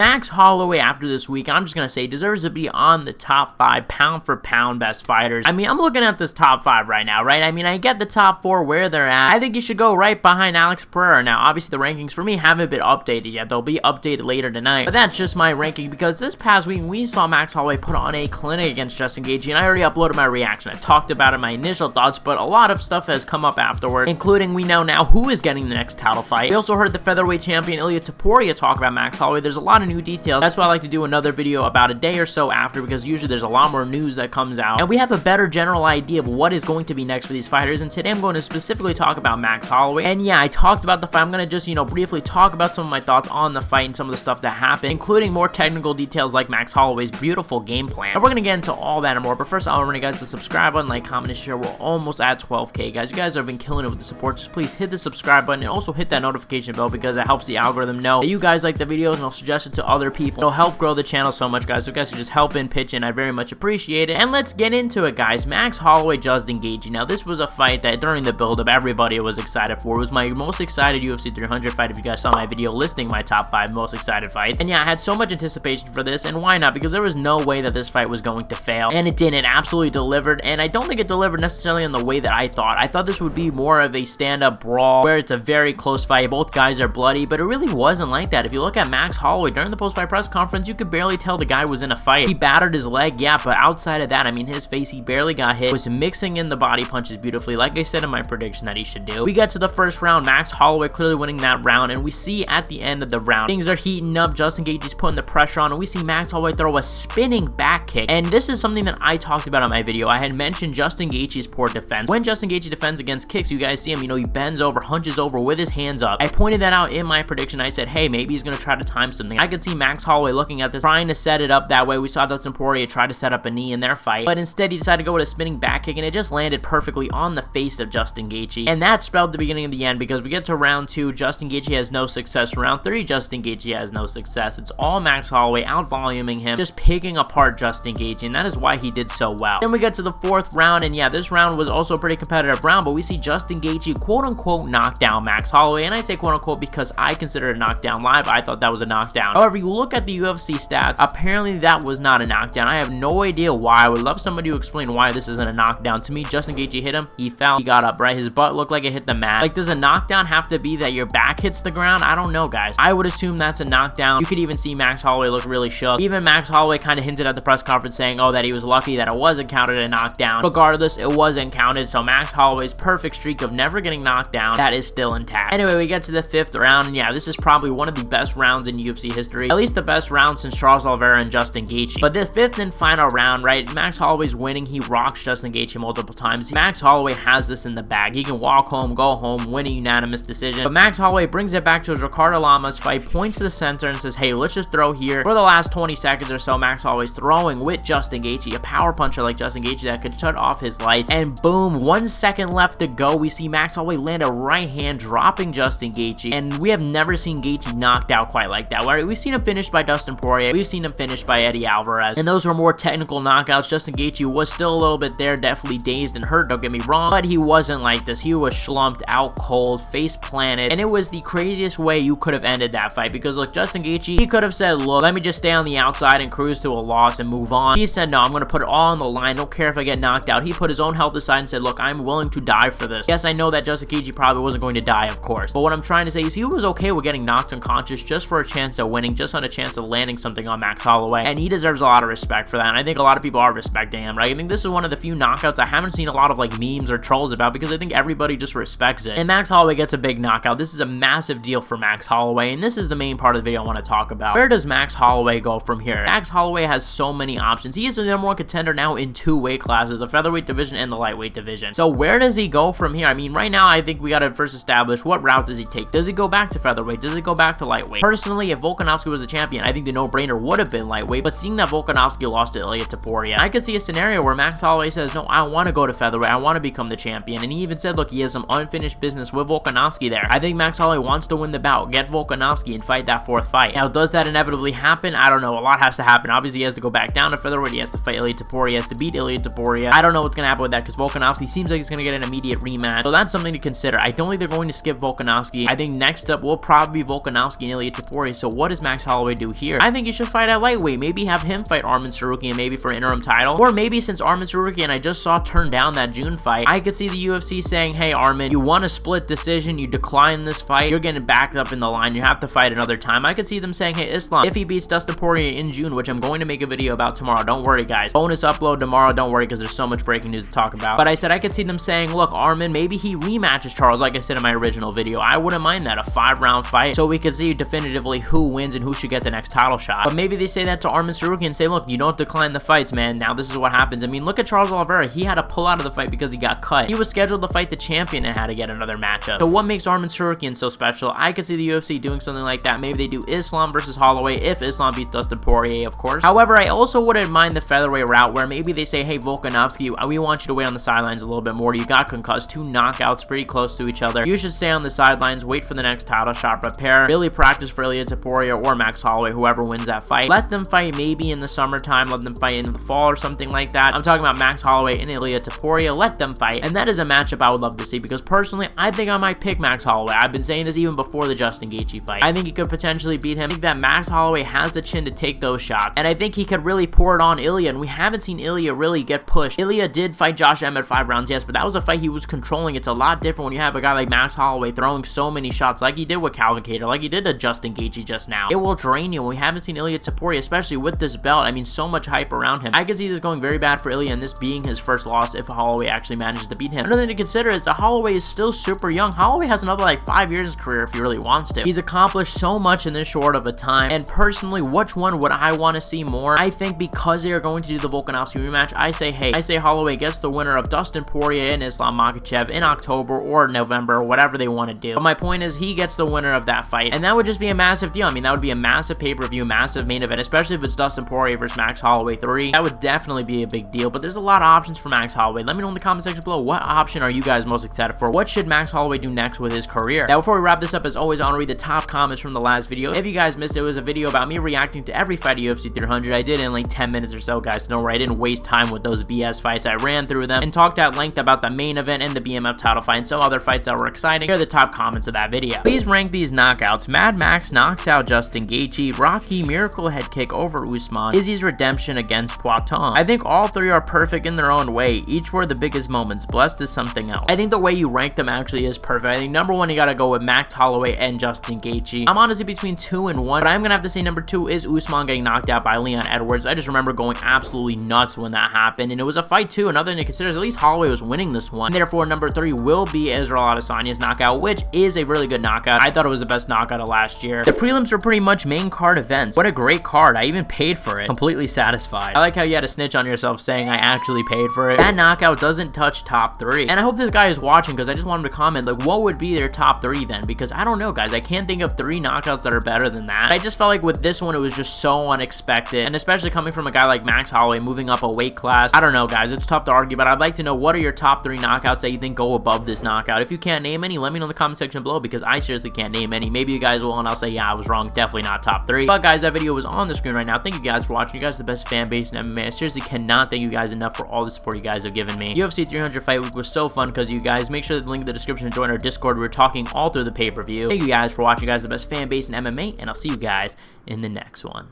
Max Holloway, after this week, I'm just going to say, deserves to be on the top 5 pound for pound best fighters. I mean, I'm looking at this top 5 right now, right? I mean, I get the top 4 where they're at. I think you should go right behind Alex Pereira. Now, obviously, the rankings for me haven't been updated yet. They'll be updated later tonight. But that's just my ranking because this past week, we saw Max Holloway put on a clinic against Justin Gaethje, and I already uploaded my reaction. I talked about it, my initial thoughts, but a lot of stuff has come up afterward, including we know now who is getting the next title fight. We also heard the featherweight champion Ilia Topuria talk about Max Holloway. There's a lot of new details. That's why I like to do another video about a day or so after, because usually there's a lot more news that comes out, and we have a better general idea of what is going to be next for these fighters. And today I'm going to specifically talk about Max Holloway. And yeah, I talked about the fight. I'm going to just, briefly talk about some of my thoughts on the fight and some of the stuff that happened, including more technical details like Max Holloway's beautiful game plan. And we're going to get into all that and more, but first I'll remind you guys to subscribe button, like, comment, and share. We're almost at 12K, guys. You guys have been killing it with the support. Just please hit the subscribe button and also hit that notification bell, because it helps the algorithm know that you guys like the videos, and I'll suggest it to other people. It'll help grow the channel so much, guys. So if you guys could just help in, pitch in, I very much appreciate it. And let's get into it, guys. Max Holloway, Justin Gaethje. Now, this was a fight that during the build-up, everybody was excited for. It was my most excited UFC 300 fight, if you guys saw my video listing my top 5 most excited fights. And yeah, I had so much anticipation for this, and why not? Because there was no way that this fight was going to fail, and it didn't. It absolutely delivered, and I don't think it delivered necessarily in the way that I thought. I thought this would be more of a stand-up brawl where it's a very close fight. Both guys are bloody, but it really wasn't like that. If you look at Max Holloway during the post-fight press conference, you could barely tell the guy was in a fight. He battered his leg, yeah, but outside of that, I mean, his face, he barely got hit. Was mixing in the body punches beautifully, like I said in my prediction that he should do. We get to the first round, Max Holloway clearly winning that round, and we see at the end of the round, things are heating up. Justin Gaethje's putting the pressure on, and we see Max Holloway throw a spinning back kick. And this is something that I talked about on my video. I had mentioned Justin Gaethje's poor defense. When Justin Gaethje defends against kicks, you guys see him, he bends over, hunches over with his hands up. I pointed that out in my prediction. I said, hey, maybe he's going to try to time something. I could see Max Holloway looking at this, trying to set it up that way. We saw Justin Poirier try to set up a knee in their fight, but instead he decided to go with a spinning back kick, and it just landed perfectly on the face of Justin Gaethje. And that spelled the beginning of the end, because we get to round 2, Justin Gaethje has no success. Round 3, Justin Gaethje has no success. It's all Max Holloway out-voluming him, just picking apart Justin Gaethje, and that is why he did so well. Then we get to the 4th round, and yeah, this round was also a pretty competitive round, but we see Justin Gaethje quote-unquote knock down Max Holloway, and I say quote-unquote because I consider it a knockdown live. I thought that was a knockdown. However, you look at the UFC stats, apparently that was not a knockdown. I have no idea why. I would love somebody to explain why this isn't a knockdown. To me, Justin Gaethje hit him, he fell, he got up, right? His butt looked like it hit the mat. Like, does a knockdown have to be that your back hits the ground? I don't know, guys. I would assume that's a knockdown. You could even see Max Holloway look really shook. Even Max Holloway kind of hinted at the press conference saying, oh, that he was lucky that it wasn't counted a knockdown. Regardless, it wasn't counted, so Max Holloway's perfect streak of never getting knocked down, that is still intact. Anyway, we get to the 5th round, and yeah, this is probably one of the best rounds in UFC history. At least the best round since Charles Oliveira and Justin Gaethje. But this 5th and final round, right, Max Holloway's winning. He rocks Justin Gaethje multiple times. Max Holloway has this in the bag. He can walk home, go home, win a unanimous decision. But Max Holloway brings it back to his Ricardo Lamas fight, points to the center and says, hey, let's just throw here. For the last 20 seconds or so, Max Holloway's throwing with Justin Gaethje, a power puncher like Justin Gaethje that could shut off his lights. And boom, 1 second left to go. We see Max Holloway land a right hand, dropping Justin Gaethje. And we have never seen Gaethje knocked out quite like that. Right? We've seen him finished by Dustin Poirier. We've seen him finished by Eddie Alvarez. And those were more technical knockouts. Justin Gaethje was still a little bit there, definitely dazed and hurt, don't get me wrong. But he wasn't like this. He was slumped, out cold, face planted. And it was the craziest way you could have ended that fight. Because look, Justin Gaethje, he could have said, look, let me just stay on the outside and cruise to a loss and move on. He said, no, I'm going to put it all on the line. Don't care if I get knocked out. He put his own health aside and said, look, I'm willing to die for this. Yes, I know that Justin Gaethje probably wasn't going to die, of course. But what I'm trying to say is he was okay with getting knocked unconscious just for a chance of winning, just on a chance of landing something on Max Holloway. And he deserves a lot of respect for that. And I think a lot of people are respecting him, right? I think this is one of the few knockouts I haven't seen a lot of like memes or trolls about, because I think everybody just respects it. And Max Holloway gets a big knockout. This is a massive deal for Max Holloway, and this is the main part of the video I want to talk about. Where does Max Holloway go from here? Max Holloway has so many options. He is the #1 contender now in 2 weight classes, the featherweight division and the lightweight division. So where does he go from here? I mean, right now I think we got to first establish what route does he take. Does he go back to featherweight? Does he go back to lightweight? Personally, if Volkanovski was the champion, I think the no-brainer would have been lightweight, but seeing that Volkanovski lost to Ilia Topuria, I could see a scenario where Max Holloway says, no, I want to go to featherweight. I want to become the champion. And he even said, look, he has some unfinished business with Volkanovski there. I think Max Holloway wants to win the bout, get Volkanovski, and fight that 4th fight. Now, does that inevitably happen? I don't know. A lot has to happen. Obviously, he has to go back down to featherweight. He has to fight Ilia Topuria. He has to beat Ilia Topuria. I don't know what's going to happen with that, because Volkanovski seems like he's going to get an immediate rematch. So that's something to consider. I don't think they're going to skip Volkanovski. I think next up will probably be Volkanovski and Ilia Topuria. So what is Max Holloway do here? I think he should fight at lightweight. Maybe have him fight Arman Tsarukyan maybe for interim title. Or maybe since Arman Tsarukyan, I just saw turn down that June fight, I could see the UFC saying, hey Arman, you won a split decision, you declined this fight, you're getting backed up in the line, you have to fight another time. I could see them saying, hey Islam, if he beats Justin Gaethje in June, which I'm going to make a video about tomorrow, don't worry guys, bonus upload tomorrow, don't worry because there's so much breaking news to talk about. But I said I could see them saying, look Arman, maybe he rematches Charles like I said in my original video. I wouldn't mind that, a 5-round fight, so we could see definitively who wins and who should get the next title shot. But maybe they say that to Arman Tsarukyan and say, look, you don't decline the fights, man, now this is what happens. I mean, look at Charles Oliveira, he had to pull out of the fight because he got cut. He was scheduled to fight the champion and had to get another matchup. So what makes Arman Tsarukyan so special? I could see the UFC doing something like that. Maybe they do Islam versus Holloway if Islam beats Justin Gaethje, of course. However, I also wouldn't mind the featherweight route where maybe they say, hey Volkanovski, we want you to wait on the sidelines a little bit more. You got concussed, 2 knockouts pretty close to each other. You should stay on the sidelines, wait for the next title shot, prepare, really practice for Ilia Topuria or Max Holloway, whoever wins that fight. Let them fight maybe in the summertime, let them fight in the fall or something like that. I'm talking about Max Holloway and Ilia Topuria. Let them fight, and that is a matchup I would love to see because personally, I think I might pick Max Holloway. I've been saying this even before the Justin Gaethje fight. I think he could potentially beat him. I think that Max Holloway has the chin to take those shots, and I think he could really pour it on Ilia, and we haven't seen Ilia really get pushed. Ilia did fight Josh Emmett 5 rounds, yes, but that was a fight he was controlling. It's a lot different when you have a guy like Max Holloway throwing so many shots like he did with Calvin Kattar, like he did to Justin Gaethje just now. It will drain you, and we haven't seen Ilia Topuria, especially with this belt. I mean, so much hype around him. I could see this going very bad for Ilia and this being his first loss if Holloway actually manages to beat him. Another thing to consider is that Holloway is still super young. Holloway has another like 5 years of career if he really wants to. He's accomplished so much in this short of a time, and personally, which one would I want to see more? I think because they are going to do the Volkanovski rematch, I say Holloway gets the winner of Justin Gaethje and Islam Makhachev in October or November, whatever they want to do. But my point is he gets the winner of that fight, and that would just be a massive deal. I mean, that would be a massive pay-per-view, massive main event, especially if it's Justin Gaethje versus Max Holloway 3. That would definitely be a big deal, but there's a lot of options for Max Holloway. Let me know in the comment section below, what option are you guys most excited for? What should Max Holloway do next with his career? Now, before we wrap this up, as always, I want to read the top comments from the last video. If you guys missed it, it was a video about me reacting to every fight of UFC 300. I did it in like 10 minutes or so, guys. Don't worry, I didn't waste time with those BS fights. I ran through them and talked at length about the main event and the BMF title fight and some other fights that were exciting. Here are the top comments of that video. Please rank these knockouts. Mad Max knocks out Justin Gaethje. Rocky miracle head kick over Usman. Izzy's redemption against Poitin. I think all 3 are perfect in their own way. Each were the biggest moments. Blessed is something else. I think the way you rank them actually is perfect. I think number 1, you gotta go with Max Holloway and Justin Gaethje. I'm honestly between 2 and 1, but I'm gonna have to say number 2 is Usman getting knocked out by Leon Edwards. I just remember going absolutely nuts when that happened, and it was a fight too. Another thing to consider is at least Holloway was winning this one. And therefore, number 3 will be Israel Adesanya's knockout, which is a really good knockout. I thought it was the best knockout of last year. The prelims were pretty much main card events. What a great card. I even paid for it. Completely satisfied. I like how you had to snitch on yourself saying I actually paid for it. That knockout doesn't touch top 3. And I hope this guy is watching because I just want him to comment, like, what would be their top 3 then? Because I don't know, guys. I can't think of 3 knockouts that are better than that. I just felt like with this one, it was just so unexpected. And especially coming from a guy like Max Holloway moving up a weight class. I don't know, guys. It's tough to argue, but I'd like to know what are your top 3 knockouts that you think go above this knockout. If you can't name any, let me know in the comment section below because I seriously can't name any. Maybe you guys will, and I'll say, yeah, I was wrong. Definitely not top 3. But guys, that video was on the screen right now. Thank you guys for watching. You guys are the best fan base in MMA. I seriously cannot thank you guys enough for all the support you guys have given me. UFC 300 fight week was so fun because you guys. Make sure to link in the description to join our Discord. We're talking all through the pay-per-view. Thank you guys for watching. You guys are the best fan base in MMA, and I'll see you guys in the next one.